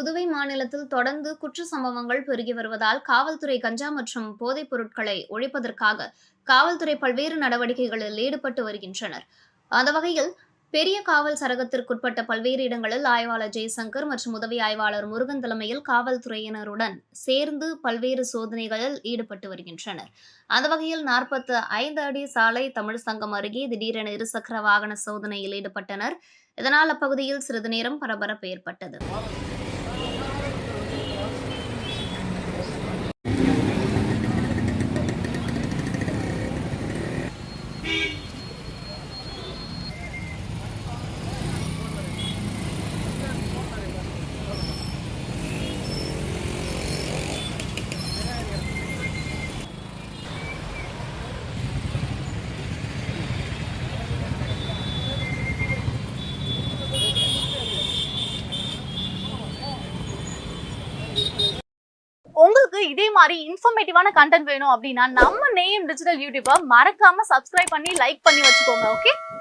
புதுவை மாநிலத்தில் தொடர்ந்து குற்ற சம்பவங்கள் பெருகி வருவதால் காவல்துறை கஞ்சா மற்றும் போதைப் பொருட்களை ஒழிப்பதற்காக காவல்துறை பல்வேறு நடவடிக்கைகளில் ஈடுபட்டு வருகின்றனர். அந்த வகையில் பெரிய காவல் சரகத்திற்குட்பட்ட பல்வேறு இடங்களில் ஆய்வாளர் ஜெய்சங்கர் மற்றும் உதவி ஆய்வாளர் முருகன் தலைமையில் காவல்துறையினருடன் சேர்ந்து பல்வேறு சோதனைகளில் ஈடுபட்டு வருகின்றனர். அந்த வகையில் 45 அடி சாலை தமிழ் சங்கம் அருகே திடீரென இருசக்கர வாகன சோதனையில் ஈடுபட்டனர். இதனால் அப்பகுதியில் சிறிது நேரம் பரபரப்பு ஏற்பட்டது. உங்களுக்கு இதே மாதிரி இன்ஃபர்மேட்டிவான கண்டென்ட் வேணும் அப்படின்னா நம்ம நேயம் டிஜிட்டல் யூடியூபை மறக்காம சப்ஸ்கிரைப் பண்ணி லைக் பண்ணி வச்சுக்கோங்க. ஓகே.